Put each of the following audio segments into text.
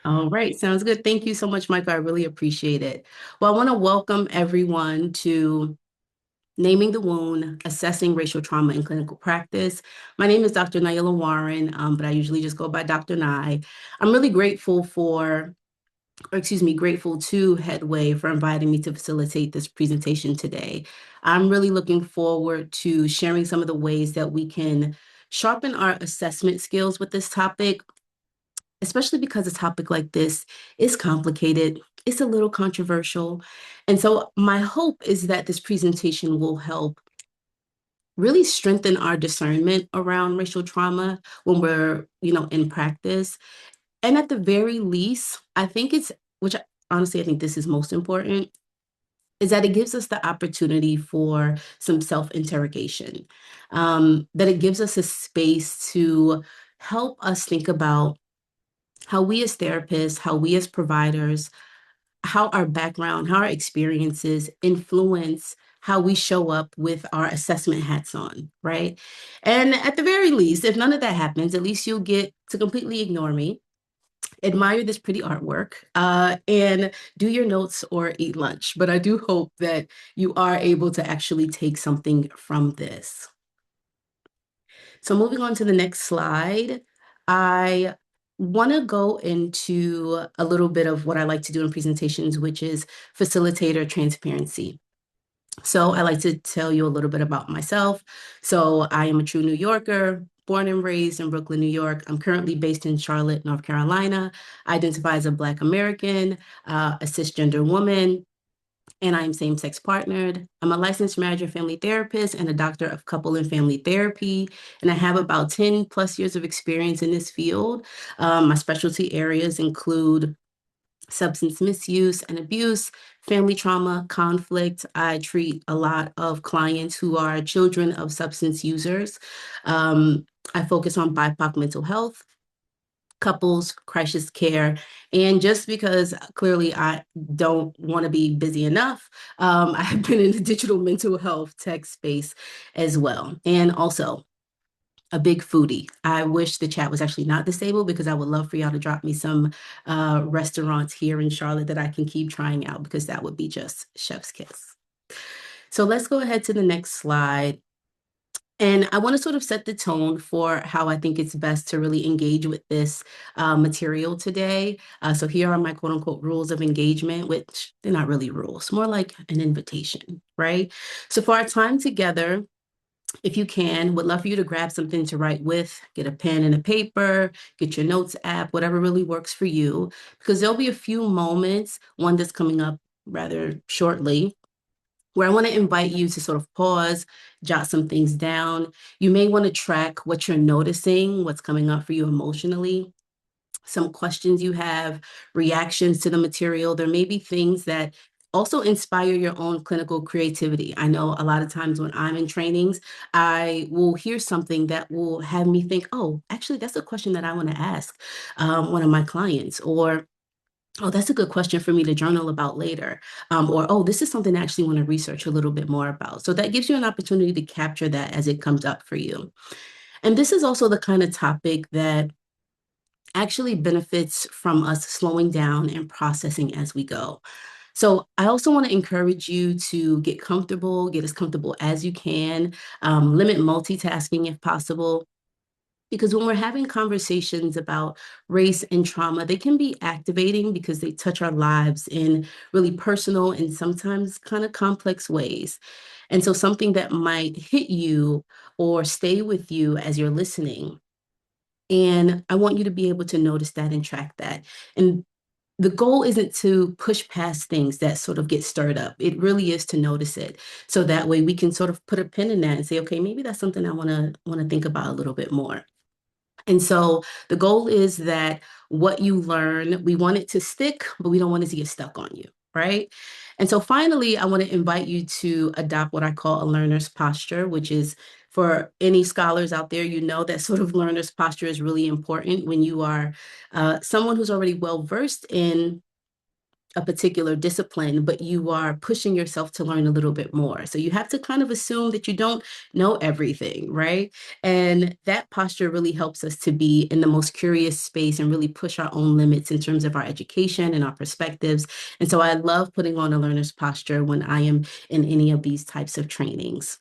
All right, sounds good. Thank you so much, Michael. I really appreciate it. Well, I want to welcome everyone to Naming the Wound, Assessing Racial Trauma in Clinical Practice. My name is Dr. Naila Warren, but I usually just go by Dr. Nye. I'm really grateful to Headway for inviting me to facilitate this presentation today. I'm really looking forward to sharing some of the ways that we can sharpen our assessment skills with this topic, especially because a topic like this is complicated. It's a little controversial. And so my hope is that this presentation will help really strengthen our discernment around racial trauma when we're, in practice. And at the very least, which honestly, I think this is most important, is that it gives us the opportunity for some self-interrogation, that it gives us a space to help us think about how we as therapists, how we as providers, how our background, how our experiences influence how we show up with our assessment hats on, right? And at the very least, if none of that happens, at least you'll get to completely ignore me, admire this pretty artwork, and do your notes or eat lunch. But I do hope that you are able to actually take something from this. So moving on to the next slide, I want to go into a little bit of what I like to do in presentations, which is facilitator transparency. So I like to tell you a little bit about myself. So I am a true New Yorker, born and raised in Brooklyn, New York. I'm currently based in Charlotte, North Carolina. I identify as a Black American, a cisgender woman, and I'm same-sex partnered. I'm a licensed marriage and family therapist and a doctor of couple and family therapy. And I have about 10 plus years of experience in this field. My specialty areas include substance misuse and abuse, family trauma, conflict. I treat a lot of clients who are children of substance users. I focus on BIPOC mental health, couples, crisis care. And just because clearly I don't want to be busy enough, I've been in the digital mental health tech space as well. And also, a big foodie. I wish the chat was actually not disabled because I would love for y'all to drop me some restaurants here in Charlotte that I can keep trying out because that would be just chef's kiss. So let's go ahead to the next slide. And I want to sort of set the tone for how I think it's best to really engage with this material today. So here are my quote unquote rules of engagement, which they're not really rules, more like an invitation, right? So for our time together, if you can, would love for you to grab something to write with, get a pen and a paper, get your notes app, whatever really works for you, because there'll be a few moments, one that's coming up rather shortly, where I want to invite you to sort of pause, jot some things down. You may want to track what you're noticing, what's coming up for you emotionally, some questions you have, reactions to the material. There may be things that also inspire your own clinical creativity. I know a lot of times when I'm in trainings, I will hear something that will have me think, oh, actually, that's a question that I want to ask one of my clients, or oh, that's a good question for me to journal about later. Or, oh, this is something I actually want to research a little bit more about. So that gives you an opportunity to capture that as it comes up for you. And this is also the kind of topic that actually benefits from us slowing down and processing as we go. So I also want to encourage you to get as comfortable as you can, limit multitasking if possible. Because when we're having conversations about race and trauma, they can be activating because they touch our lives in really personal and sometimes kind of complex ways. And so something that might hit you or stay with you as you're listening. And I want you to be able to notice that and track that. And the goal isn't to push past things that sort of get stirred up. It really is to notice it. So that way we can sort of put a pin in that and say, okay, maybe that's something I want to think about a little bit more. And so the goal is that what you learn, we want it to stick, but we don't want it to get stuck on you, right? And so finally, I want to invite you to adopt what I call a learner's posture, which is for any scholars out there, you know that sort of learner's posture is really important when you are someone who's already well versed in a particular discipline, but you are pushing yourself to learn a little bit more. So you have to kind of assume that you don't know everything, right? And that posture really helps us to be in the most curious space and really push our own limits in terms of our education and our perspectives. And so I love putting on a learner's posture when I am in any of these types of trainings.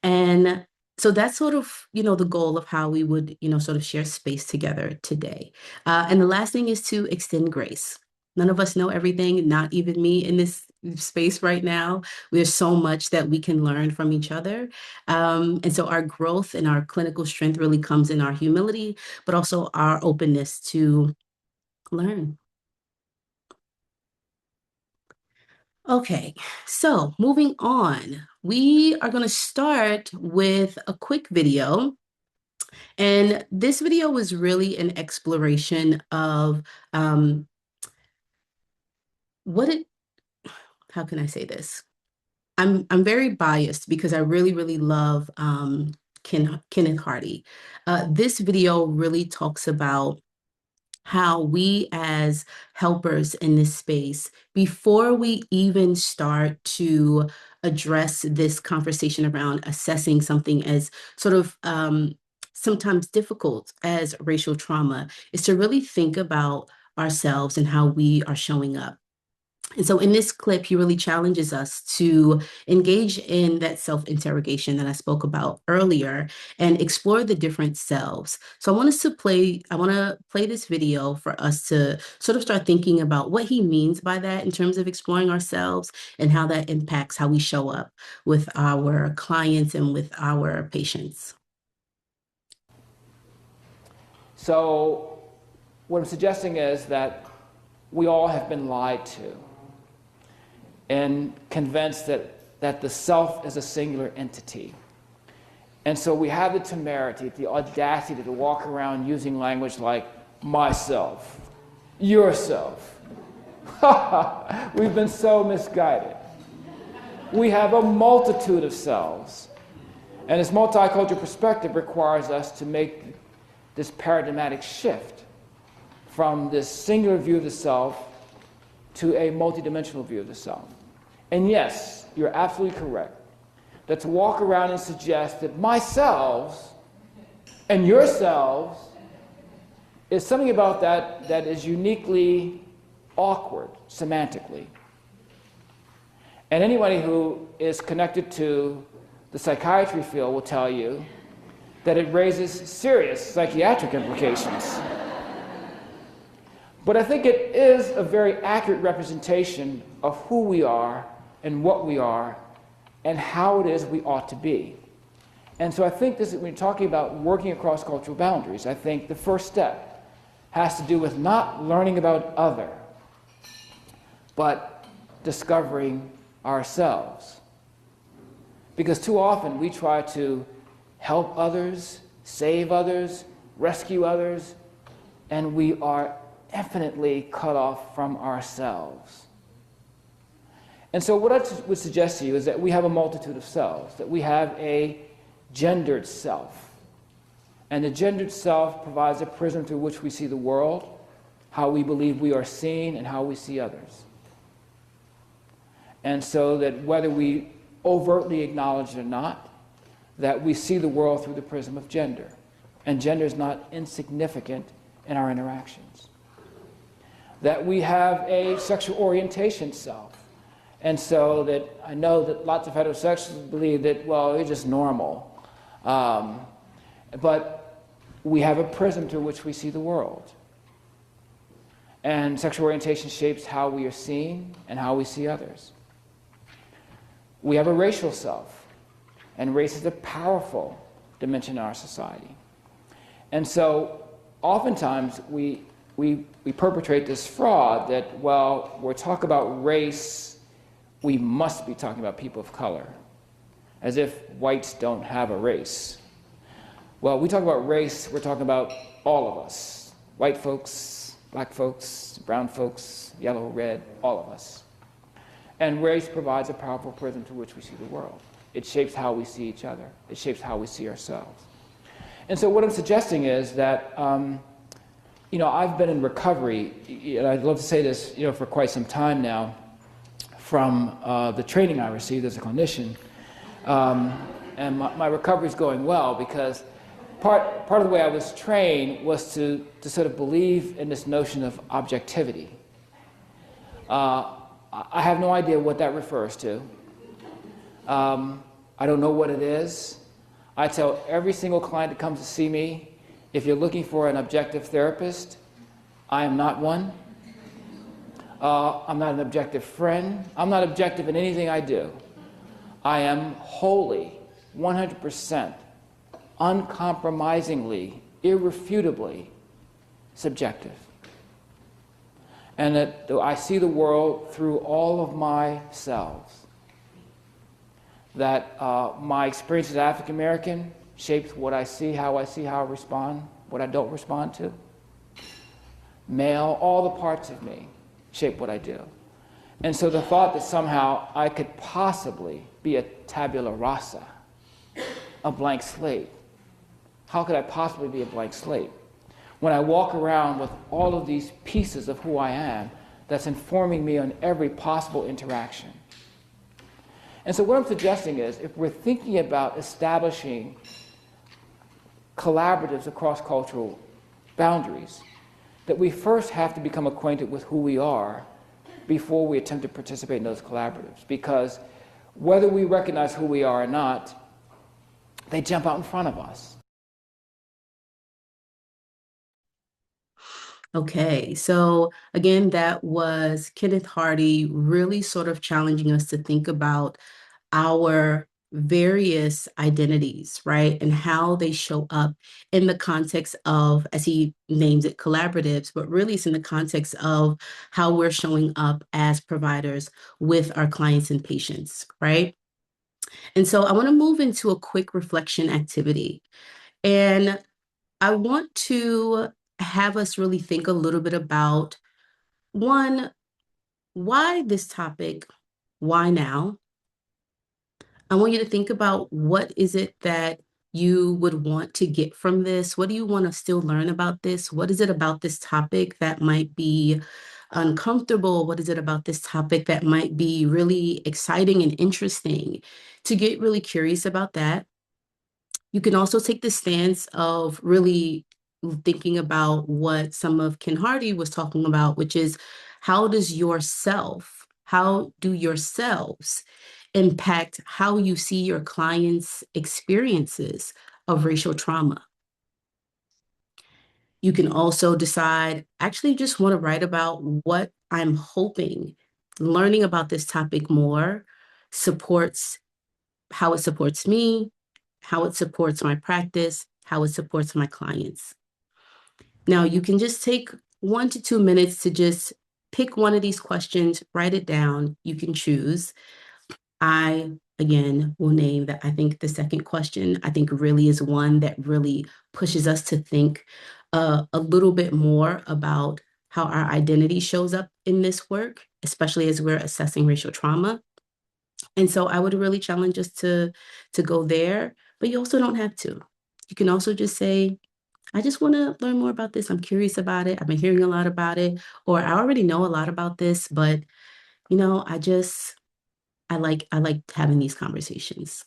And so that's sort of, the goal of how we would, sort of share space together today. And the last thing is to extend grace. None of us know everything, not even me in this space right now. There's so much that we can learn from each other. And so our growth and our clinical strength really comes in our humility, but also our openness to learn. Okay, so moving on, we are going to start with a quick video. And this video was really an exploration of um, what it, how can I say this? I'm very biased because I really, really love Kenneth Hardy. This video really talks about how we as helpers in this space, before we even start to address this conversation around assessing something as sort of sometimes difficult as racial trauma, is to really think about ourselves and how we are showing up. And so in this clip, he really challenges us to engage in that self-interrogation that I spoke about earlier and explore the different selves. So I want to play this video for us to sort of start thinking about what he means by that in terms of exploring ourselves and how that impacts how we show up with our clients and with our patients. So what I'm suggesting is that we all have been lied to and convinced that the self is a singular entity. And so we have the temerity, the audacity to walk around using language like myself, yourself. We've been so misguided. We have a multitude of selves. And this multicultural perspective requires us to make this paradigmatic shift from this singular view of the self to a multidimensional view of the self. And yes, you're absolutely correct, that to walk around and suggest that myself and yourselves is something about that is uniquely awkward semantically. And anybody who is connected to the psychiatry field will tell you that it raises serious psychiatric implications. But I think it is a very accurate representation of who we are and what we are and how it is we ought to be. And so I think this, when you're talking about working across cultural boundaries, I think the first step has to do with not learning about other, but discovering ourselves. Because too often we try to help others, save others, rescue others, and we are infinitely cut off from ourselves. And so what I would suggest to you is that we have a multitude of selves, that we have a gendered self. And the gendered self provides a prism through which we see the world, how we believe we are seen, and how we see others. And so that whether we overtly acknowledge it or not, that we see the world through the prism of gender. And gender is not insignificant in our interactions. That we have a sexual orientation self. And so that I know that lots of heterosexuals believe that, well, it's just normal. But we have a prism through which we see the world. And sexual orientation shapes how we are seen and how we see others. We have a racial self. And race is a powerful dimension in our society. And so oftentimes we perpetrate this fraud that, well, we're talking about race, we must be talking about people of color, as if whites don't have a race. Well, we talk about race, we're talking about all of us. White folks, black folks, brown folks, yellow, red, all of us. And race provides a powerful prism through which we see the world. It shapes how we see each other. It shapes how we see ourselves. And so what I'm suggesting is that, I've been in recovery, and I'd love to say this, for quite some time now, from the training I received as a clinician. And my recovery is going well because part of the way I was trained was to sort of believe in this notion of objectivity. I have no idea what that refers to. I don't know what it is. I tell every single client that comes to see me, if you're looking for an objective therapist, I am not one. I'm not an objective friend. I'm not objective in anything I do. I am wholly, 100%, uncompromisingly, irrefutably subjective. And that I see the world through all of my selves. That my experience as African American shapes what I see, how I respond, what I don't respond to. Male, all the parts of me shape what I do. And so the thought that somehow I could possibly be a tabula rasa, a blank slate. How could I possibly be a blank slate? When I walk around with all of these pieces of who I am that's informing me on every possible interaction. And so what I'm suggesting is, if we're thinking about establishing collaboratives across cultural boundaries, that we first have to become acquainted with who we are before we attempt to participate in those collaboratives. Because whether we recognize who we are or not, they jump out in front of us. Okay, so again, that was Kenneth Hardy really sort of challenging us to think about our various identities, right? And how they show up in the context of, as he names it, collaboratives, but really it's in the context of how we're showing up as providers with our clients and patients, right? And so I want to move into a quick reflection activity. And I want to have us really think a little bit about one, why this topic? Why now? I want you to think about what is it that you would want to get from this? What do you want to still learn about this? What is it about this topic that might be uncomfortable? What is it about this topic that might be really exciting and interesting? To get really curious about that. You can also take the stance of really thinking about what some of Ken Hardy was talking about, which is how do yourselves impact how you see your clients' experiences of racial trauma? You can also decide, actually just want to write about what I'm hoping learning about this topic more supports, how it supports me, how it supports my practice, how it supports my clients. Now, you can just take 1 to 2 minutes to just pick one of these questions, write it down. You can choose. I, again, will name that I think the second question, I think really is one that really pushes us to think a little bit more about how our identity shows up in this work, especially as we're assessing racial trauma. And so I would really challenge us to go there, but you also don't have to. You can also just say, I just want to learn more about this. I'm curious about it. I've been hearing a lot about it, or I already know a lot about this, but I like having these conversations.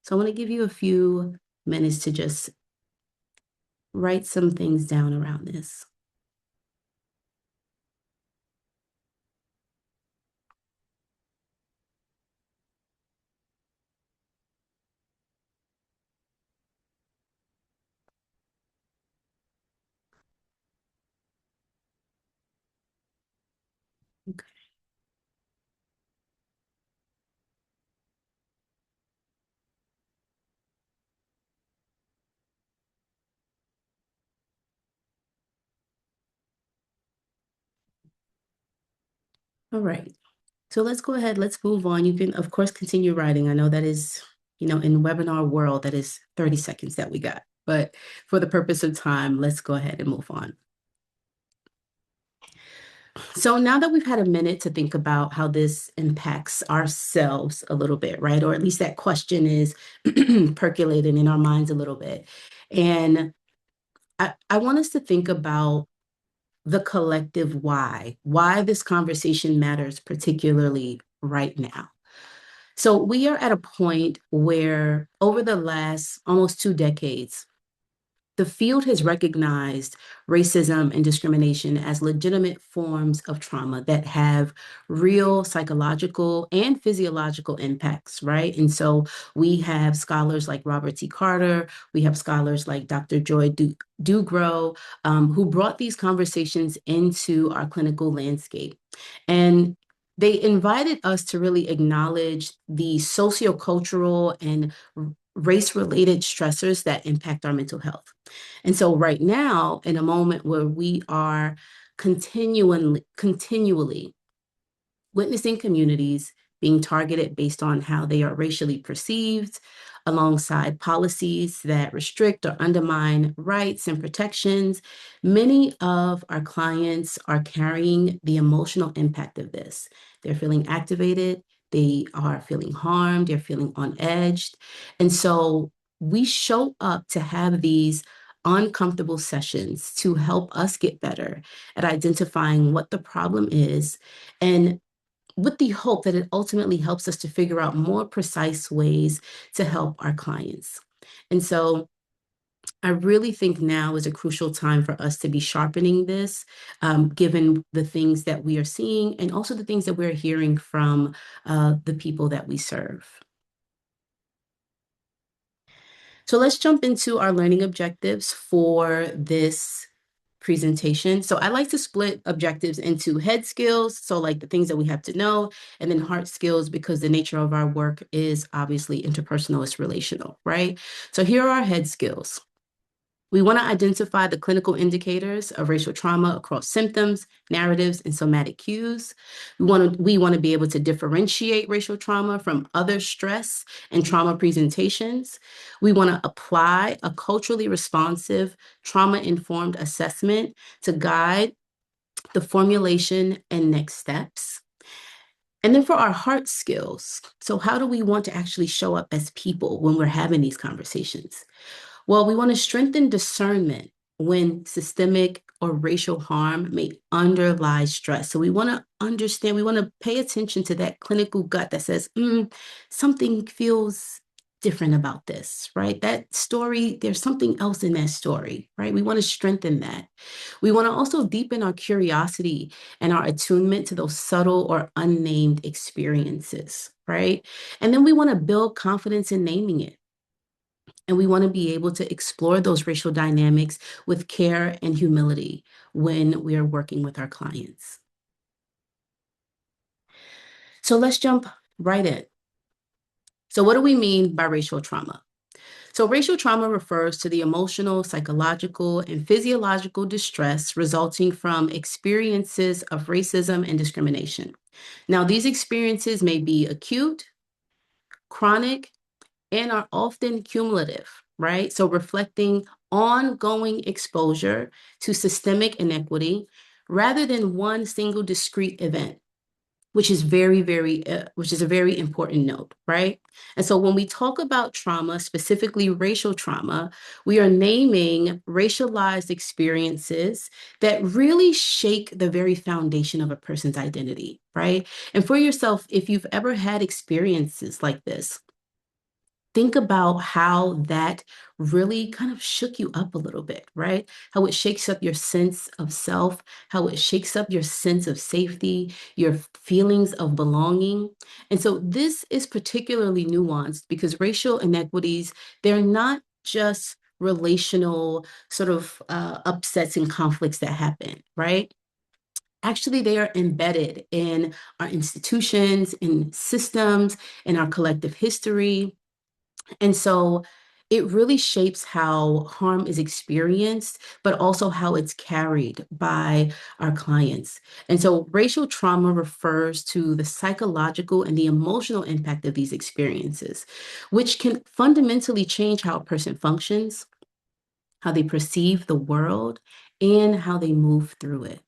So I want to give you a few minutes to just write some things down around this. Okay. All right. So let's go ahead. Let's move on. You can, of course, continue writing. I know that is, in webinar world, that is 30 seconds that we got. But for the purpose of time, let's go ahead and move on. So now that we've had a minute to think about how this impacts ourselves a little bit, right? Or at least that question is percolating in our minds a little bit. And I want us to think about the collective why this conversation matters particularly right now. So we are at a point where over the last almost 2 decades, the field has recognized racism and discrimination as legitimate forms of trauma that have real psychological and physiological impacts, right? And so we have scholars like Robert T. Carter, we have scholars like Dr. Joy Dugro, who brought these conversations into our clinical landscape. And they invited us to really acknowledge the sociocultural and race-related stressors that impact our mental health. And so right now, in a moment where we are continually witnessing communities being targeted based on how they are racially perceived, alongside policies that restrict or undermine rights and protections, many of our clients are carrying the emotional impact of this. They're feeling activated, they are feeling harmed, they're feeling on edge. And so we show up to have these uncomfortable sessions to help us get better at identifying what the problem is, and with the hope that it ultimately helps us to figure out more precise ways to help our clients. And so I really think now is a crucial time for us to be sharpening this, given the things that we are seeing and also the things that we're hearing from the people that we serve. So let's jump into our learning objectives for this presentation. So I like to split objectives into head skills, so like the things that we have to know, and then heart skills, because the nature of our work is obviously interpersonal, it's relational, right? So here are our head skills. We want to identify the clinical indicators of racial trauma across symptoms, narratives, and somatic cues. We want to be able to differentiate racial trauma from other stress and trauma presentations. We want to apply a culturally responsive, trauma-informed assessment to guide the formulation and next steps. And then for our heart skills, so how do we want to actually show up as people when we're having these conversations? Well, we want to strengthen discernment when systemic or racial harm may underlie stress. So we want to understand, we want to pay attention to that clinical gut that says, something feels different about this, right? That story, there's something else in that story, right? We want to strengthen that. We want to also deepen our curiosity and our attunement to those subtle or unnamed experiences, right? And then we want to build confidence in naming it. And we want to be able to explore those racial dynamics with care and humility when we are working with our clients. So let's jump right in. So what do we mean by racial trauma? So racial trauma refers to the emotional, psychological, and physiological distress resulting from experiences of racism and discrimination. Now, these experiences may be acute, chronic, and are often cumulative, right? So reflecting ongoing exposure to systemic inequity rather than one single discrete event, which is which is a very important note, right? And so when we talk about trauma, specifically racial trauma, we are naming racialized experiences that really shake the very foundation of a person's identity, right? And for yourself, if you've ever had experiences like this, think about how that really kind of shook you up a little bit, right? How it shakes up your sense of self, how it shakes up your sense of safety, your feelings of belonging. And so this is particularly nuanced because racial inequities, they're not just relational sort of upsets and conflicts that happen, right? Actually, they are embedded in our institutions, in systems, in our collective history. And so it really shapes how harm is experienced, but also how it's carried by our clients. And so racial trauma refers to the psychological and the emotional impact of these experiences, which can fundamentally change how a person functions, how they perceive the world, and how they move through it.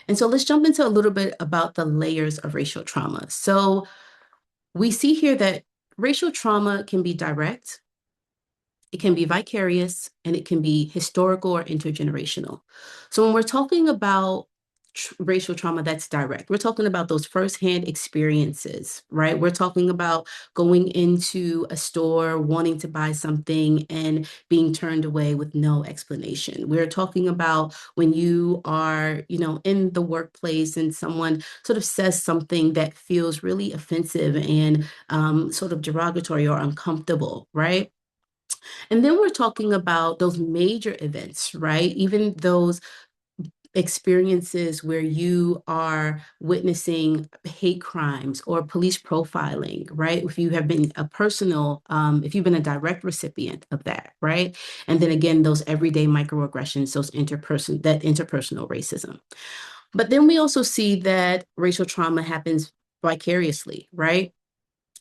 And so let's jump into a little bit about the layers of racial trauma. So we see here that racial trauma can be direct, it can be vicarious, and it can be historical or intergenerational. So when we're talking about racial trauma that's direct, we're talking about those firsthand experiences, right? We're talking about going into a store, wanting to buy something and being turned away with no explanation. We're talking about when you are, in the workplace and someone sort of says something that feels really offensive and sort of derogatory or uncomfortable, right? And then we're talking about those major events, right? Even those experiences where you are witnessing hate crimes or police profiling, right? If you have been if you've been a direct recipient of that, right? And then again, those everyday microaggressions, that interpersonal racism. But then we also see that racial trauma happens vicariously, right?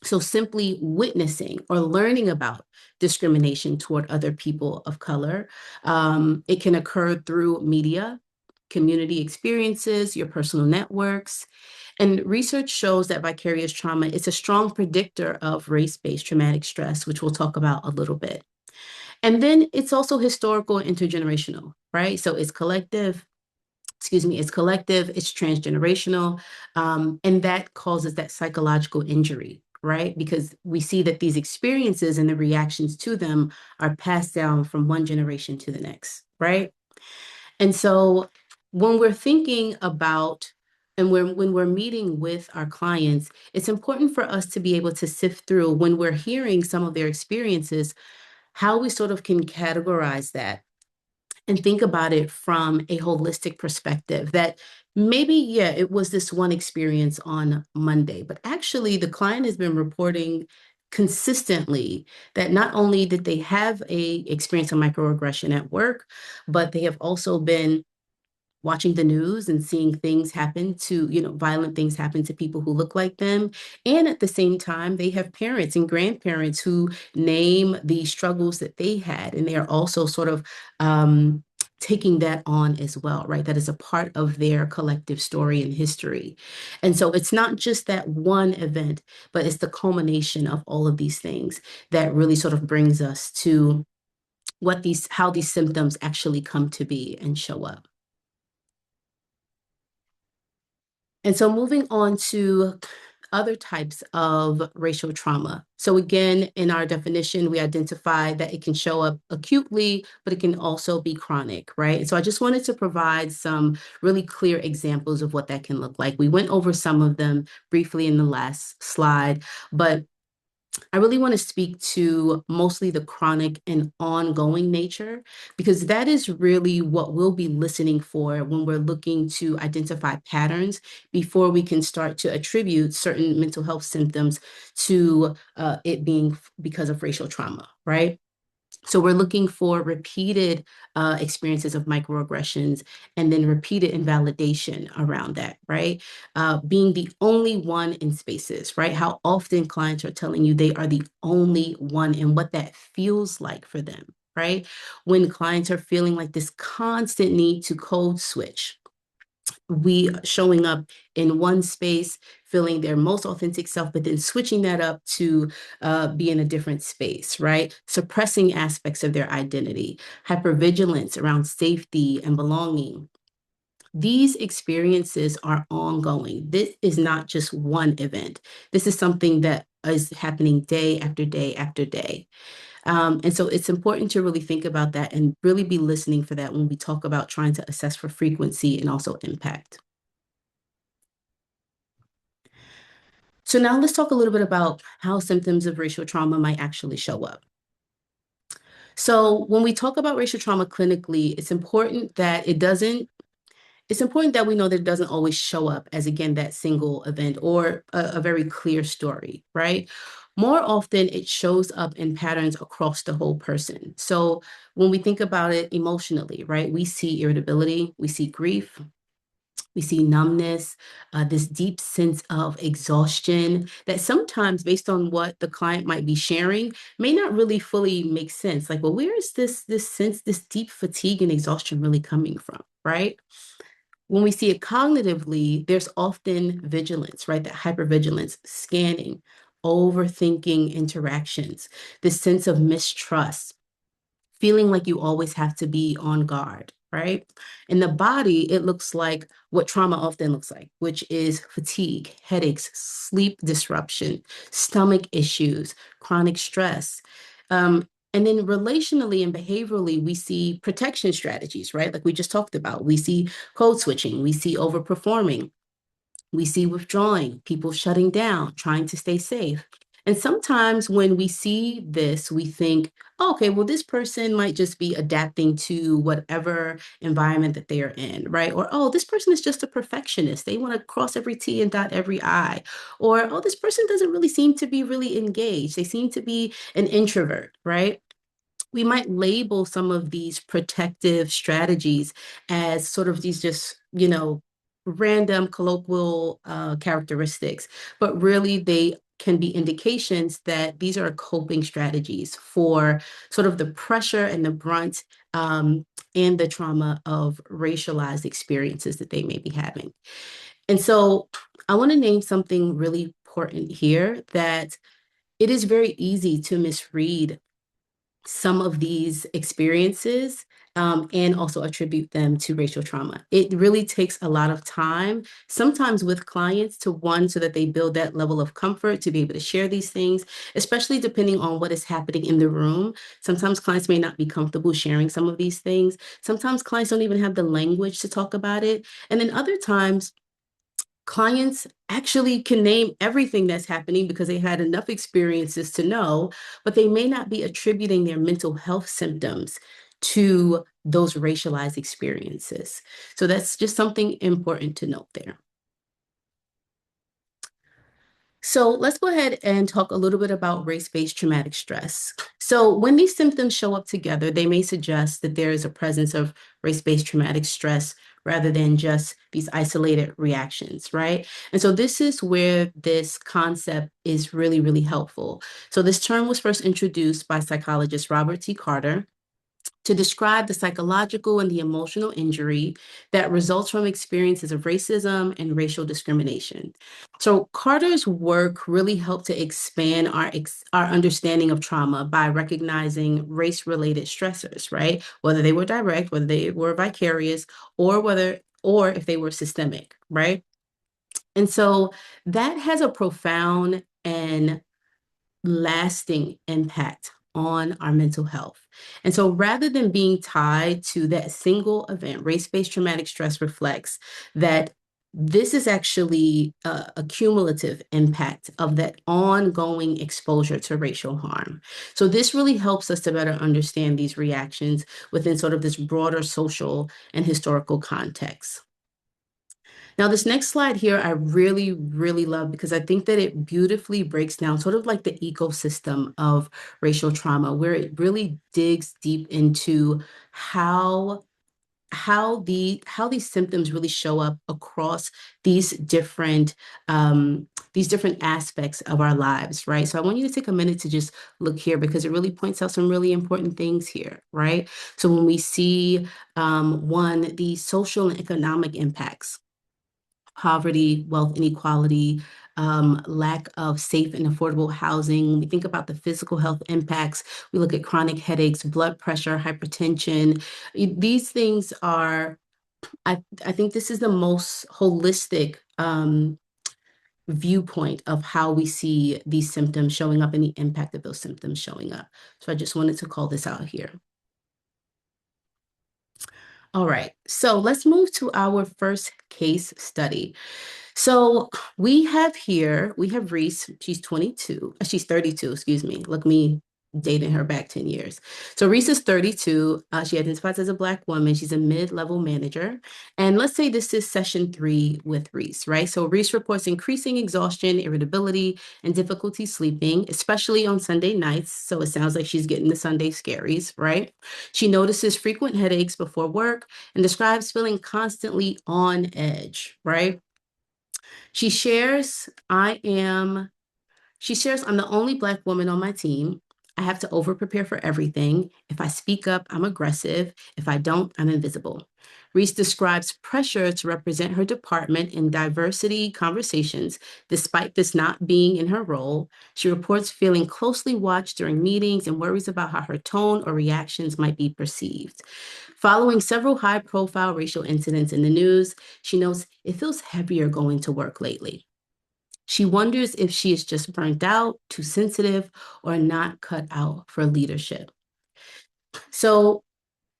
So simply witnessing or learning about discrimination toward other people of color, it can occur through media, community experiences, your personal networks. And research shows that vicarious trauma is a strong predictor of race-based traumatic stress, which we'll talk about a little bit. And then it's also historical and intergenerational, right? So it's collective, it's transgenerational, and that causes that psychological injury, right? Because we see that these experiences and the reactions to them are passed down from one generation to the next, right? And so when we're thinking about and when we're meeting with our clients, it's important for us to be able to sift through when we're hearing some of their experiences, how we sort of can categorize that and think about it from a holistic perspective that maybe, yeah, it was this one experience on Monday, but actually the client has been reporting consistently that not only did they have a experience of microaggression at work, but they have also been watching the news and seeing things happen to, violent things happen to people who look like them. And at the same time, they have parents and grandparents who name the struggles that they had. And they are also sort of taking that on as well, right? That is a part of their collective story and history. And so it's not just that one event, but it's the culmination of all of these things that really sort of brings us to how these symptoms actually come to be and show up. And so moving on to other types of racial trauma. So again, in our definition, we identify that it can show up acutely, but it can also be chronic, right? And so I just wanted to provide some really clear examples of what that can look like. We went over some of them briefly in the last slide, but I really want to speak to mostly the chronic and ongoing nature, because that is really what we'll be listening for when we're looking to identify patterns before we can start to attribute certain mental health symptoms to it being because of racial trauma, right? So we're looking for repeated experiences of microaggressions and then repeated invalidation around that, right? Being the only one in spaces, right? How often clients are telling you they are the only one and what that feels like for them, right? When clients are feeling like this constant need to code switch, we showing up in one space, feeling their most authentic self, but then switching that up to be in a different space, right? Suppressing aspects of their identity, hypervigilance around safety and belonging. These experiences are ongoing. This is not just one event. This is something that is happening day after day after day. And so it's important to really think about that and really be listening for that when we talk about trying to assess for frequency and also impact. So now let's talk a little bit about how symptoms of racial trauma might actually show up. So when we talk about racial trauma clinically, it's important that we know that it doesn't always show up as, again, that single event or a very clear story, right? More often, it shows up in patterns across the whole person. So when we think about it emotionally, right, we see irritability, we see grief, we see numbness, this deep sense of exhaustion that sometimes, based on what the client might be sharing, may not really fully make sense. Like, well, where is this sense, this deep fatigue and exhaustion really coming from, right? When we see it cognitively, there's often vigilance, right? That hypervigilance, scanning, overthinking interactions, this sense of mistrust. feeling like you always have to be on guard, right? In the body, it looks like what trauma often looks like, which is fatigue, headaches, sleep disruption, stomach issues, chronic stress. And then relationally and behaviorally, we see protection strategies, right? Like we just talked about. We see code switching, we see overperforming, we see withdrawing, people shutting down, trying to stay safe. And sometimes when we see this, we think, oh, okay, well, this person might just be adapting to whatever environment that they are in, right? Or, oh, this person is just a perfectionist. They want to cross every T and dot every I. Or, oh, this person doesn't really seem to be really engaged. They seem to be an introvert, right? We might label some of these protective strategies as sort of these just, random colloquial characteristics, but really they can be indications that these are coping strategies for sort of the pressure and the brunt and the trauma of racialized experiences that they may be having. And so I want to name something really important here that it is very easy to misread some of these experiences and also attribute them to racial trauma. It really takes a lot of time, sometimes with clients, to one, so that they build that level of comfort to be able to share these things, especially depending on what is happening in the room. Sometimes clients may not be comfortable sharing some of these things. Sometimes clients don't even have the language to talk about it. And then other times, clients actually can name everything that's happening because they had enough experiences to know, but they may not be attributing their mental health symptoms to those racialized experiences. So that's just something important to note there. So let's go ahead and talk a little bit about race-based traumatic stress. So when these symptoms show up together, they may suggest that there is a presence of race-based traumatic stress rather than just these isolated reactions, right? And so this is where this concept is really, really helpful. So this term was first introduced by psychologist Robert T. Carter to describe the psychological and the emotional injury that results from experiences of racism and racial discrimination. So Carter's work really helped to expand our understanding of trauma by recognizing race-related stressors, right? Whether they were direct, whether they were vicarious, or if they were systemic, right? And so that has a profound and lasting impact on our mental health. And so rather than being tied to that single event, race-based traumatic stress reflects that this is actually a cumulative impact of that ongoing exposure to racial harm. So this really helps us to better understand these reactions within sort of this broader social and historical context. Now, this next slide here, I really, really love because I think that it beautifully breaks down sort of like the ecosystem of racial trauma, where it really digs deep into how how these symptoms really show up across these different aspects of our lives, right? So I want you to take a minute to just look here because it really points out some really important things here, right? So when we see one, the social and economic impacts, poverty, wealth inequality, lack of safe and affordable housing. When we think about the physical health impacts, we look at chronic headaches, blood pressure, hypertension. These things are, I think this is the most holistic viewpoint of how we see these symptoms showing up and the impact of those symptoms showing up. So I just wanted to call this out here. All right, so let's move to our first case study. So we have Reese. She's 22. She's 32, excuse me. Look, me dating her back 10 years. So Reese is 32. She identifies as a Black woman. She's a mid-level manager. And let's say this is session 3 with Reese, right? So Reese reports increasing exhaustion, irritability, and difficulty sleeping, especially on Sunday nights. So it sounds like she's getting the Sunday scaries, right? She notices frequent headaches before work and describes feeling constantly on edge, right? She shares, she shares, I'm the only Black woman on my team. I have to over prepare for everything. If I speak up, I'm aggressive. If I don't, I'm invisible. Reese describes pressure to represent her department in diversity conversations, despite this not being in her role. She reports feeling closely watched during meetings and worries about how her tone or reactions might be perceived. Following several high-profile racial incidents in the news, she notes it feels heavier going to work lately. She wonders if she is just burnt out, too sensitive, or not cut out for leadership. So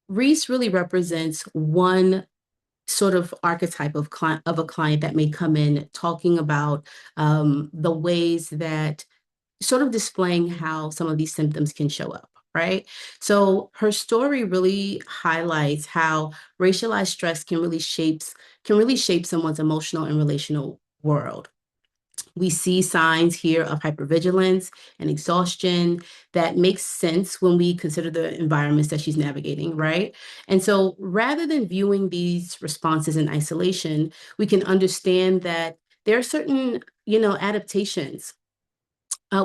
Reese really represents one sort of archetype of a client that may come in talking about the ways that sort of displaying how some of these symptoms can show up, right? So her story really highlights how racialized stress can really shape someone's emotional and relational world. We see signs here of hypervigilance and exhaustion that makes sense when we consider the environments that she's navigating, right? And so rather than viewing these responses in isolation, we can understand that there are certain, adaptations.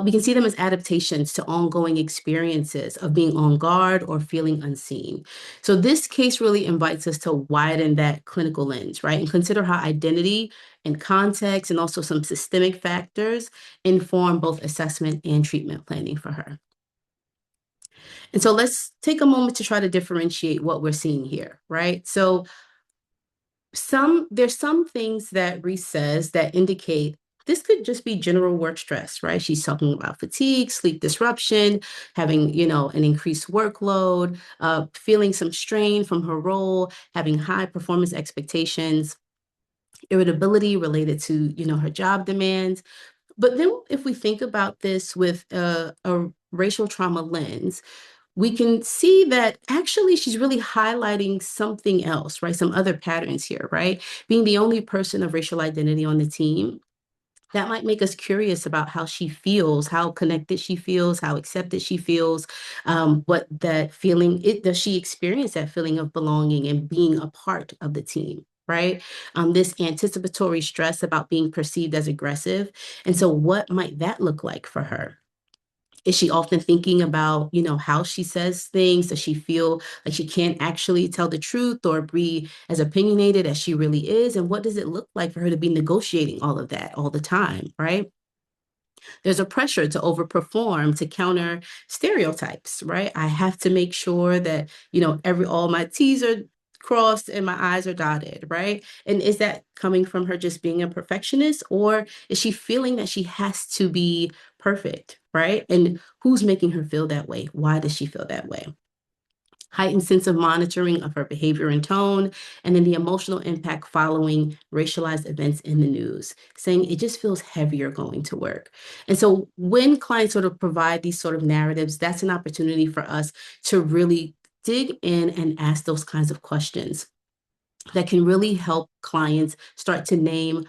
We can see them as adaptations to ongoing experiences of being on guard or feeling unseen. So this case really invites us to widen that clinical lens, right? And consider how identity and context and also some systemic factors inform both assessment and treatment planning for her. And so let's take a moment to try to differentiate what we're seeing here, right? So there's some things that Reese says that indicate this could just be general work stress, right? She's talking about fatigue, sleep disruption, having, an increased workload, feeling some strain from her role, having high performance expectations, irritability related to, her job demands. But then if we think about this with a racial trauma lens, we can see that actually she's really highlighting something else, right? Some other patterns here, right? Being the only person of racial identity on the team, that might make us curious about how she feels, how connected she feels, how accepted she feels, what that feeling, does she experience that feeling of belonging and being a part of the team, right? This anticipatory stress about being perceived as aggressive. And so what might that look like for her? Is she often thinking about, how she says things? Does she feel like she can't actually tell the truth or be as opinionated as she really is? And what does it look like for her to be negotiating all of that all the time, right? There's a pressure to overperform to counter stereotypes, right? I have to make sure that, all my T's are crossed and my I's are dotted, right? And is that coming from her just being a perfectionist, or is she feeling that she has to be perfect, right? And who's making her feel that way? Why does she feel that way? Heightened sense of monitoring of her behavior and tone, and then the emotional impact following racialized events in the news, saying it just feels heavier going to work. And so when clients sort of provide these sort of narratives, that's an opportunity for us to really dig in and ask those kinds of questions that can really help clients start to name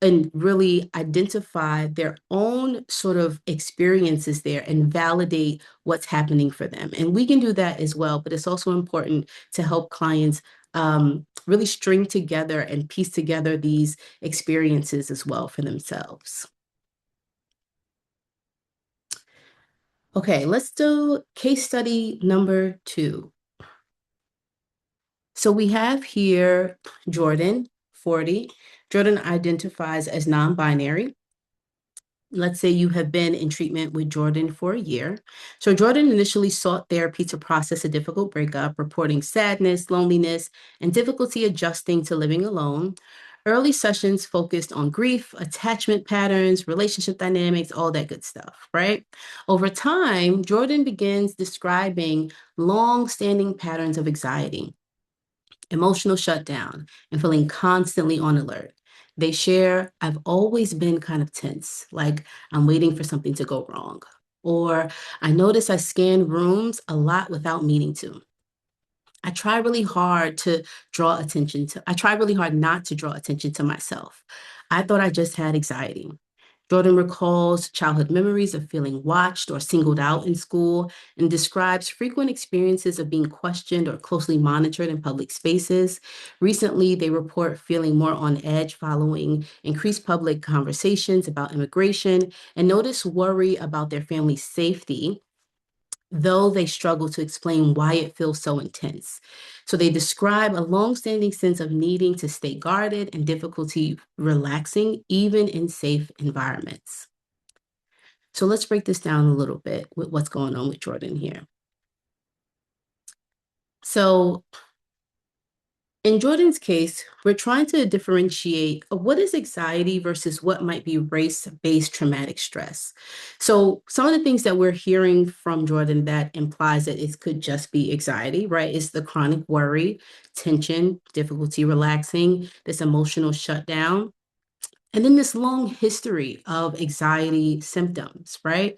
and really identify their own sort of experiences there and validate what's happening for them. And we can do that as well, but it's also important to help clients really string together and piece together these experiences as well for themselves. Okay, let's do case study number 2. So we have here Jordan, 40. Jordan identifies as non-binary. Let's say you have been in treatment with Jordan for a year. So Jordan initially sought therapy to process a difficult breakup, reporting sadness, loneliness, and difficulty adjusting to living alone. Early sessions focused on grief, attachment patterns, relationship dynamics, all that good stuff, right? Over time, Jordan begins describing long-standing patterns of anxiety, emotional shutdown, and feeling constantly on alert. They share, I've always been kind of tense, like I'm waiting for something to go wrong. Or I notice I scan rooms a lot without meaning to. I try really hard not to draw attention to myself. I thought I just had anxiety. Jordan recalls childhood memories of feeling watched or singled out in school and describes frequent experiences of being questioned or closely monitored in public spaces. Recently, they report feeling more on edge following increased public conversations about immigration and notice worry about their family's safety though they struggle to explain why it feels so intense. So they describe a longstanding sense of needing to stay guarded and difficulty relaxing, even in safe environments. So let's break this down a little bit with what's going on with Jordan here. So in Jordan's case, we're trying to differentiate what is anxiety versus what might be race-based traumatic stress. So some of the things that we're hearing from Jordan that implies that it could just be anxiety, right? Is the chronic worry, tension, difficulty relaxing, this emotional shutdown, and then this long history of anxiety symptoms, right?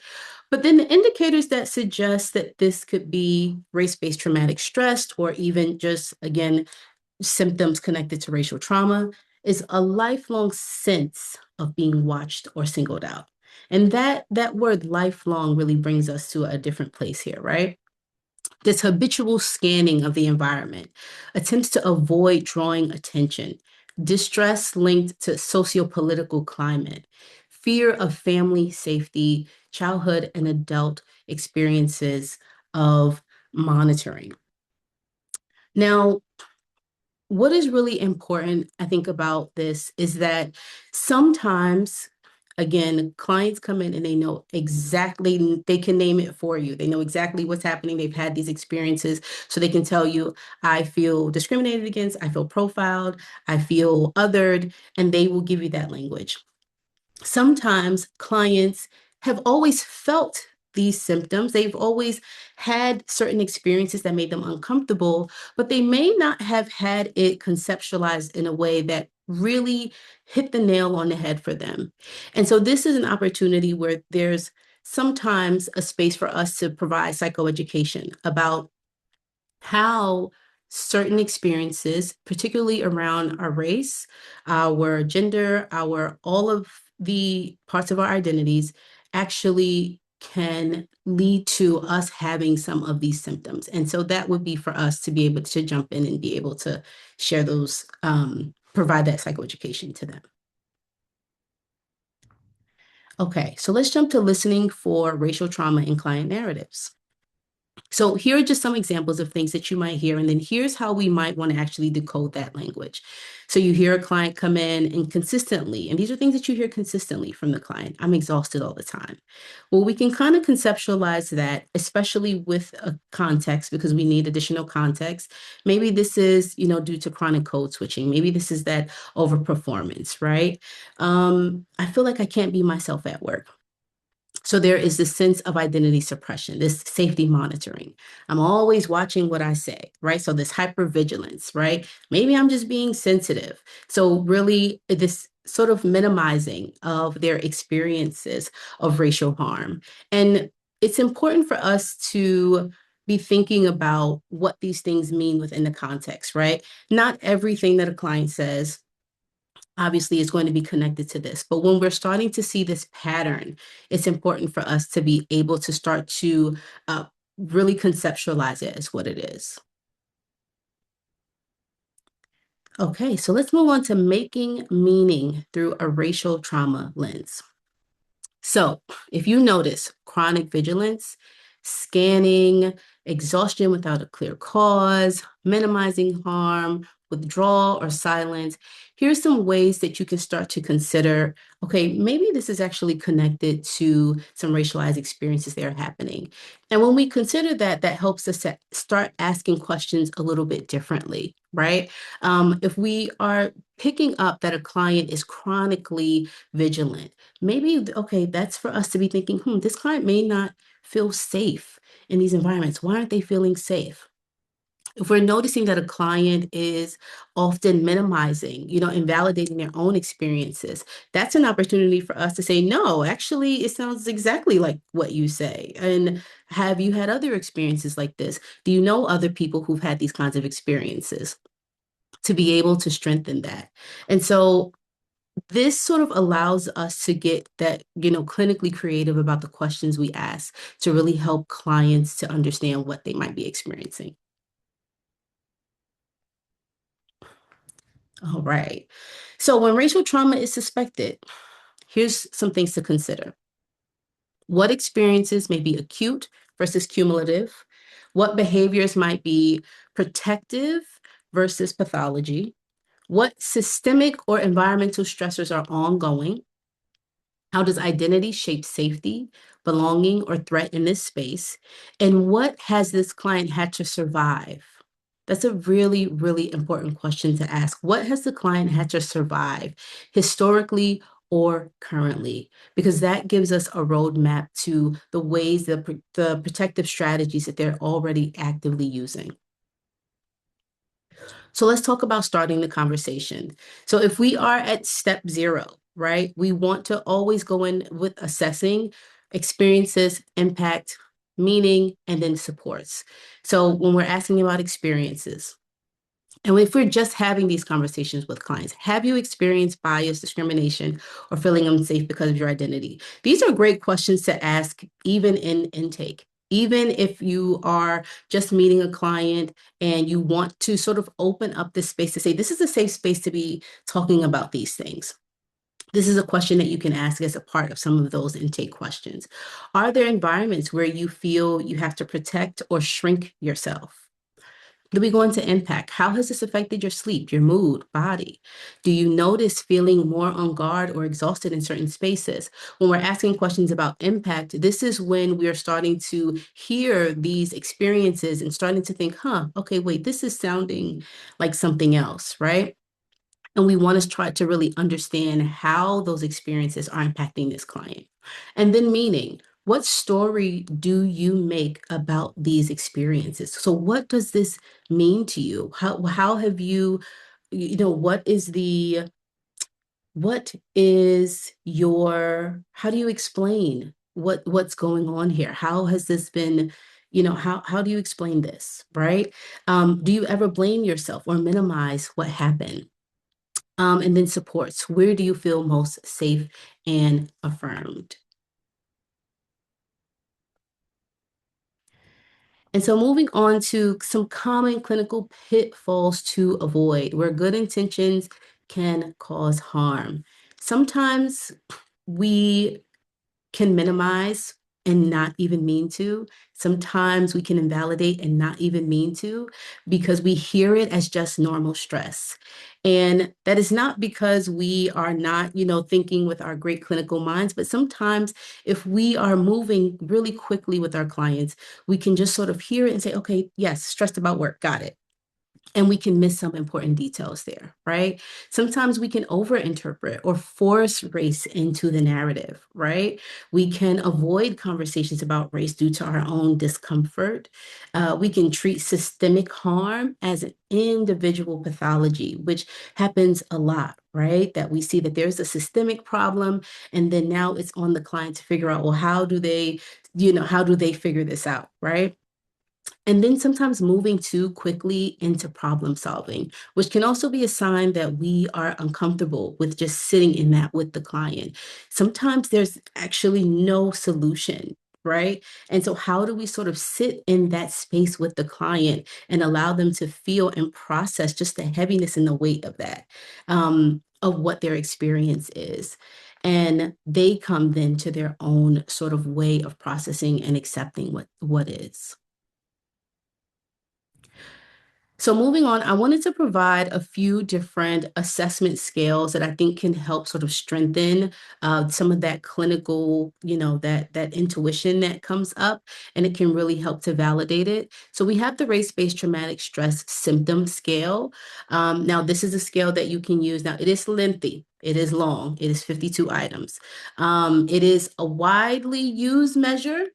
But then the indicators that suggest that this could be race-based traumatic stress or even just, again, symptoms connected to racial trauma is a lifelong sense of being watched or singled out. And that word lifelong really brings us to a different place here, right? This habitual scanning of the environment, attempts to avoid drawing attention, distress linked to socio-political climate, fear of family safety, childhood and adult experiences of monitoring. Now, what is really important, I think, about this is that sometimes, again, clients come in and they know exactly, they can name it for you. They know exactly what's happening. They've had these experiences. So they can tell you, I feel discriminated against, I feel profiled, I feel othered, and they will give you that language. Sometimes clients have always felt these symptoms. They've always had certain experiences that made them uncomfortable, but they may not have had it conceptualized in a way that really hit the nail on the head for them. And so this is an opportunity where there's sometimes a space for us to provide psychoeducation about how certain experiences, particularly around our race, our gender, our all of the parts of our identities, actually can lead to us having some of these symptoms. And so that would be for us to be able to jump in and be able to share those, provide that psychoeducation to them. Okay, so let's jump to listening for racial trauma in client narratives. So here are just some examples of things that you might hear, and then here's how we might want to actually decode that language. So you hear a client come in and consistently, and these are things that you hear consistently from the client. I'm exhausted all the time. Well, we can kind of conceptualize that, especially with a context, because we need additional context. Maybe this is, due to chronic code switching. Maybe this is that overperformance, right? I feel like I can't be myself at work. So there is this sense of identity suppression, this safety monitoring. I'm always watching what I say, right? So this hypervigilance, right? Maybe I'm just being sensitive. So really this sort of minimizing of their experiences of racial harm. And it's important for us to be thinking about what these things mean within the context, right? Not everything that a client says obviously is going to be connected to this. But when we're starting to see this pattern, it's important for us to be able to start to really conceptualize it as what it is. Okay, so let's move on to making meaning through a racial trauma lens. So, if you notice chronic vigilance, scanning, exhaustion without a clear cause, minimizing harm, withdrawal or silence, here's some ways that you can start to consider, okay, maybe this is actually connected to some racialized experiences that are happening. And when we consider that, that helps us to start asking questions a little bit differently, right? If we are picking up that a client is chronically vigilant, maybe, okay, that's for us to be thinking, this client may not feel safe in these environments. Why aren't they feeling safe? If we're noticing that a client is often minimizing, invalidating their own experiences, that's an opportunity for us to say, no, actually, it sounds exactly like what you say. And have you had other experiences like this? Do you know other people who've had these kinds of experiences? To be able to strengthen that. And so this sort of allows us to get that, clinically creative about the questions we ask to really help clients to understand what they might be experiencing. All right. So when racial trauma is suspected, here's some things to consider. What experiences may be acute versus cumulative, what behaviors might be protective versus pathology, what systemic or environmental stressors are ongoing, how does identity shape safety, belonging, or threat in this space? And what has this client had to survive? That's a really, really important question to ask. What has the client had to survive historically or currently? Because that gives us a roadmap to the ways, the protective strategies that they're already actively using. So let's talk about starting the conversation. So if we are at step zero, right, we want to always go in with assessing experiences, impact, meaning, and then supports. So when we're asking about experiences, and if we're just having these conversations with clients, have you experienced bias, discrimination, or feeling unsafe because of your identity? These are great questions to ask even in intake. Even if you are just meeting a client and you want to sort of open up this space to say, this is a safe space to be talking about these things. This is a question that you can ask as a part of some of those intake questions. Are there environments where you feel you have to protect or shrink yourself? Then we go into impact. How has this affected your sleep, your mood, body? Do you notice feeling more on guard or exhausted in certain spaces? When we're asking questions about impact, this is when we are starting to hear these experiences and starting to think, okay, wait, this is sounding like something else, right? And we want to try to really understand how those experiences are impacting this client. And then meaning, what story do you make about these experiences? So what does this mean to you? How have you, what is your, how do you explain what's going on here? How has this been, how do you explain this, right? Do you ever blame yourself or minimize what happened? And then supports. Where do you feel most safe and affirmed? And so moving on to some common clinical pitfalls to avoid, where good intentions can cause harm. Sometimes we can minimize and not even mean to. Sometimes we can invalidate and not even mean to because we hear it as just normal stress. And that is not because we are not, thinking with our great clinical minds, but sometimes if we are moving really quickly with our clients, we can just sort of hear it and say, okay, yes, stressed about work, got it. And we can miss some important details there, right? Sometimes we can overinterpret or force race into the narrative, right? We can avoid conversations about race due to our own discomfort. We can treat systemic harm as an individual pathology, which happens a lot, right? That we see that there's a systemic problem, and then now it's on the client to figure out, well, how do they figure this out, right? And then sometimes moving too quickly into problem solving, which can also be a sign that we are uncomfortable with just sitting in that with the client. Sometimes there's actually no solution, right? And so, how do we sort of sit in that space with the client and allow them to feel and process just the heaviness and the weight of that, of what their experience is? And they come then to their own sort of way of processing and accepting what is. So moving on, I wanted to provide a few different assessment scales that I think can help sort of strengthen some of that clinical, that intuition that comes up, and it can really help to validate it. So we have the race-based traumatic stress symptom scale. Now, this is a scale that you can use. Now, it is lengthy. It is long. It is 52 items. It is a widely used measure.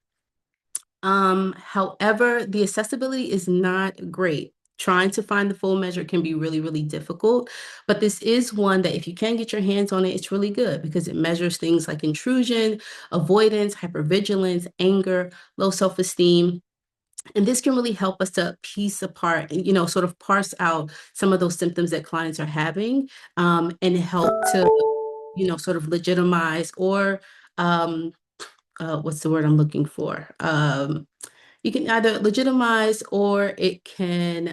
However, the accessibility is not great. Trying to find the full measure can be really, really difficult. But this is one that if you can get your hands on it, it's really good because it measures things like intrusion, avoidance, hypervigilance, anger, low self-esteem. And this can really help us to piece apart and, sort of parse out some of those symptoms that clients are having, and help to, sort of legitimize or what's the word I'm looking for? You can either legitimize or it can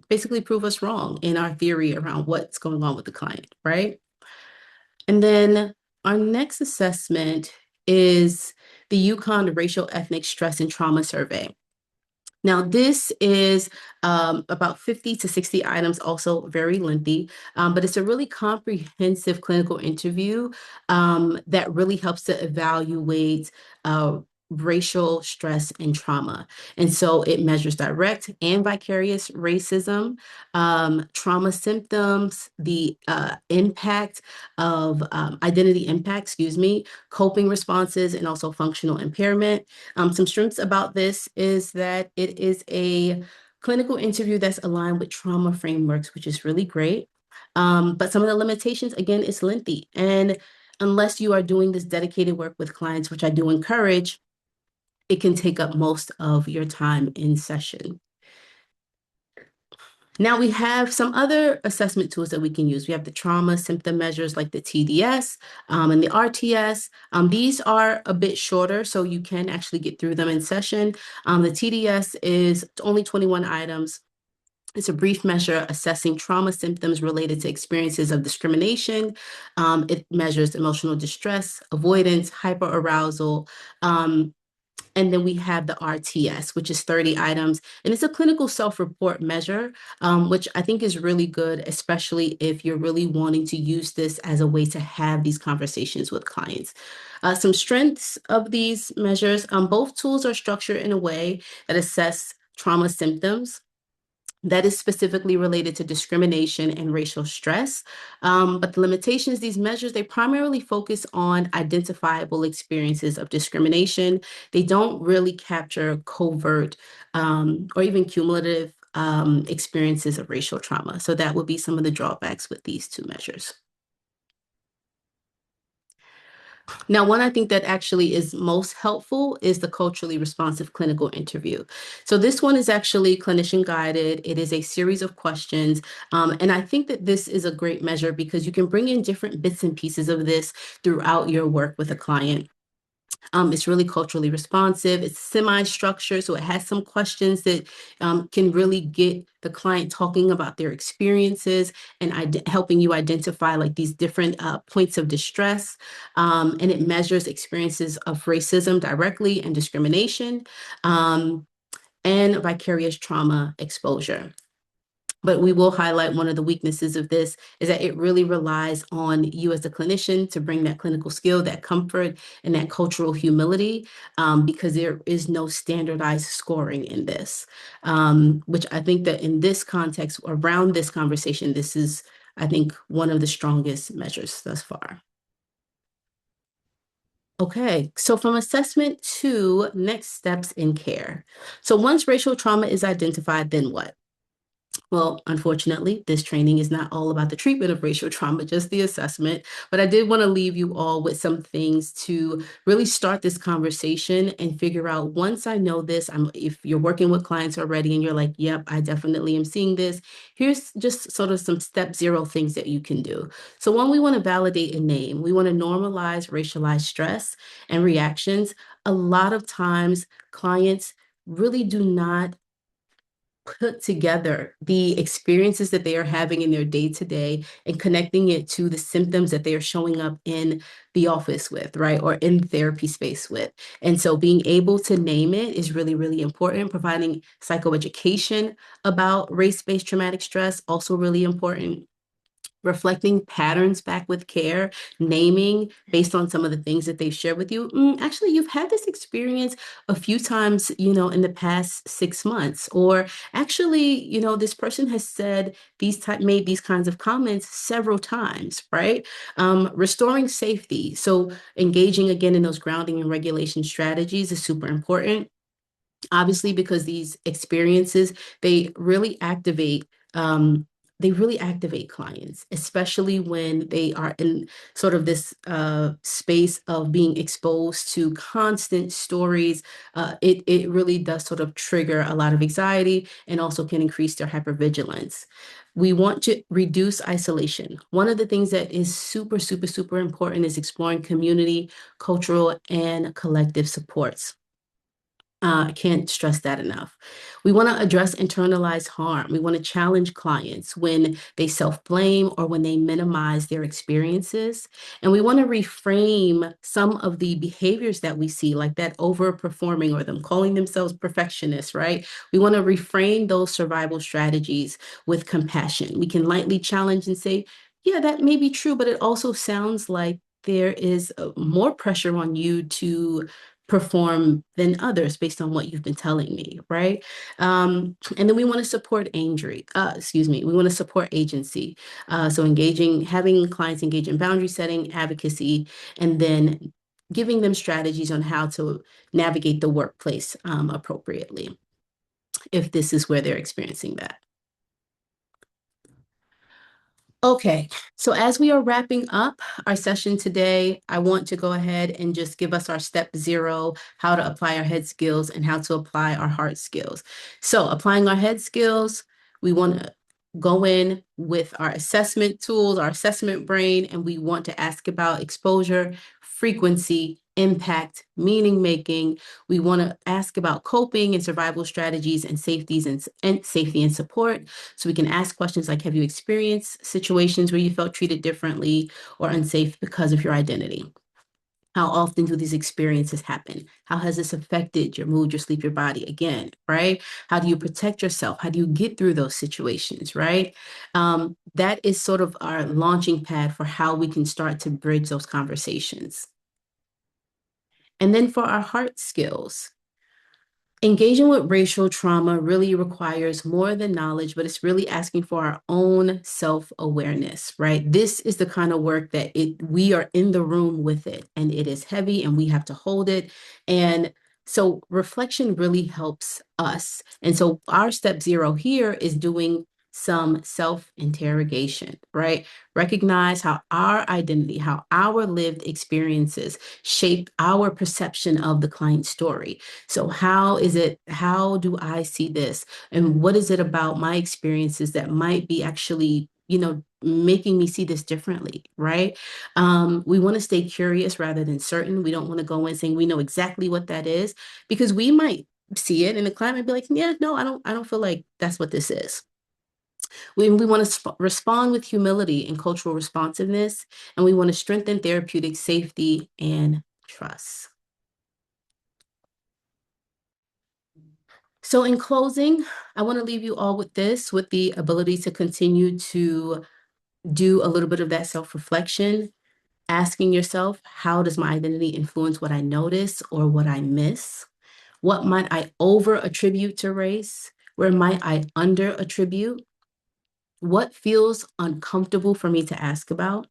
basically prove us wrong in our theory around what's going on with the client, right? And then our next assessment is the Yukon Racial Ethnic Stress and Trauma Survey. Now, this is about 50 to 60 items, also very lengthy, but it's a really comprehensive clinical interview that really helps to evaluate racial stress and trauma. And so it measures direct and vicarious racism, trauma symptoms, the impact of identity impact, excuse me, coping responses, and also functional impairment. Some strengths about this is that it is a clinical interview that's aligned with trauma frameworks, which is really great. But some of the limitations, again, it's lengthy. And unless you are doing this dedicated work with clients, which I do encourage, it can take up most of your time in session. Now we have some other assessment tools that we can use. We have the trauma symptom measures like the TDS and the RTS. These are a bit shorter, so you can actually get through them in session. The TDS is only 21 items. It's a brief measure assessing trauma symptoms related to experiences of discrimination. It measures emotional distress, avoidance, hyperarousal, and then we have the RTS, which is 30 items. And it's a clinical self-report measure, which I think is really good, especially if you're really wanting to use this as a way to have these conversations with clients. Some strengths of these measures, both tools are structured in a way that assess trauma symptoms that is specifically related to discrimination and racial stress. But the limitations, these measures, they primarily focus on identifiable experiences of discrimination. They don't really capture covert or even cumulative experiences of racial trauma. So that would be some of the drawbacks with these two measures. Now, one I think that actually is most helpful is the culturally responsive clinical interview. So this one is actually clinician guided. It is a series of questions. And I think that this is a great measure because you can bring in different bits and pieces of this throughout your work with a client. It's really culturally responsive. It's semi-structured, so it has some questions that can really get the client talking about their experiences and helping you identify like these different points of distress. And it measures experiences of racism directly and discrimination and vicarious trauma exposure. But we will highlight one of the weaknesses of this is that it really relies on you as a clinician to bring that clinical skill, that comfort, and that cultural humility, because there is no standardized scoring in this, which I think that in this context, around this conversation, this is, I think, one of the strongest measures thus far. Okay, so from assessment to next steps in care. So once racial trauma is identified, then what? Well, unfortunately, this training is not all about the treatment of racial trauma, just the assessment. But I did want to leave you all with some things to really start this conversation and figure out once I know this, if you're working with clients already and you're like, yep, I definitely am seeing this, here's just sort of some step zero things that you can do. So one, we want to validate a name. We want to normalize racialized stress and reactions. A lot of times clients really do not put together the experiences that they are having in their day to day and connecting it to the symptoms that they are showing up in the office with, right? Or in therapy space with. And so being able to name it is really, really important. Providing psychoeducation about race-based traumatic stress, also really important. Reflecting patterns back with care, naming based on some of the things that they've shared with you. Actually, you've had this experience a few times, in the past 6 months, or actually, this person has said made these kinds of comments several times, right? Restoring safety. So engaging again in those grounding and regulation strategies is super important. Obviously, because these experiences, they really activate clients, especially when they are in sort of this space of being exposed to constant stories. It really does sort of trigger a lot of anxiety and also can increase their hypervigilance. We want to reduce isolation. One of the things that is super, super, super important is exploring community, cultural, and collective supports. I can't stress that enough. We want to address internalized harm. We want to challenge clients when they self-blame or when they minimize their experiences. And we want to reframe some of the behaviors that we see, like that overperforming or them calling themselves perfectionists, right? We want to reframe those survival strategies with compassion. We can lightly challenge and say, yeah, that may be true, but it also sounds like there is more pressure on you to perform than others based on what you've been telling me, right? And then we want to support we want to support agency. So having clients engage in boundary setting, advocacy, and then giving them strategies on how to navigate the workplace appropriately if this is where they're experiencing that. Okay, so as we are wrapping up our session today, I want to go ahead and just give us our step zero, how to apply our head skills and how to apply our heart skills. So applying our head skills, we want to go in with our assessment tools, our assessment brain, and we want to ask about exposure, frequency, impact, meaning making. We want to ask about coping and survival strategies and safety and support. So we can ask questions like, have you experienced situations where you felt treated differently or unsafe because of your identity? How often do these experiences happen? How has this affected your mood, your sleep, your body? Again, right? How do you protect yourself? How do you get through those situations, right? That is sort of our launching pad for how we can start to bridge those conversations. And then for our heart skills, engaging with racial trauma really requires more than knowledge, but it's really asking for our own self-awareness, right? This is the kind of work that we are in the room with it, and it is heavy and we have to hold it. And so reflection really helps us. And so our step zero here is doing some self-interrogation, right? Recognize how our identity, how our lived experiences shape our perception of the client story. So how do I see this? And what is it about my experiences that might be actually, making me see this differently, right? We want to stay curious rather than certain. We don't want to go in saying we know exactly what that is because we might see it and the client might be like, yeah, no, I don't feel like that's what this is. We want to respond with humility and cultural responsiveness, and we want to strengthen therapeutic safety and trust. So in closing, I want to leave you all with this, with the ability to continue to do a little bit of that self-reflection, asking yourself, how does my identity influence what I notice or what I miss? What might I over attribute to race? Where might I under attribute? What feels uncomfortable for me to ask about?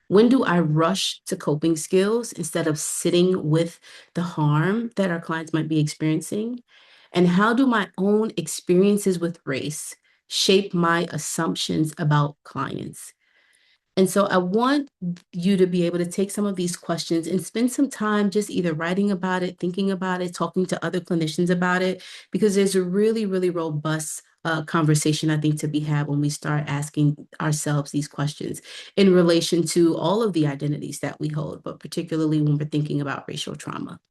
When do I rush to coping skills instead of sitting with the harm that our clients might be experiencing? And how do my own experiences with race shape my assumptions about clients? And so I want you to be able to take some of these questions and spend some time just either writing about it, thinking about it, talking to other clinicians about it, because there's a really, really robust conversation, I think, to be had when we start asking ourselves these questions in relation to all of the identities that we hold, but particularly when we're thinking about racial trauma.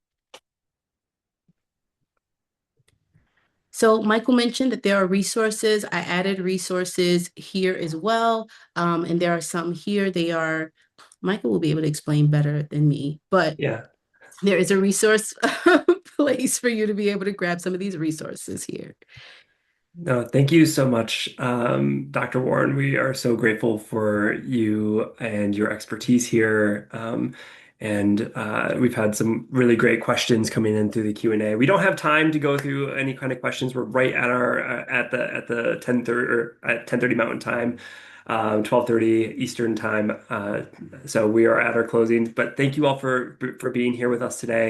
So Michael mentioned that there are resources. I added resources here as well. And there are some here. Michael will be able to explain better than me, but Yeah. there is a resource place for you to be able to grab some of these resources here. No, thank you so much, Dr. Warren. We are so grateful for you and your expertise here. And we've had some really great questions coming in through the Q&A. We don't have time to go through any kind of questions. We're right at our at the 10:30 or at 10:30 Mountain Time, 12:30 Eastern Time. So we are at our closing. But thank you all for being here with us today.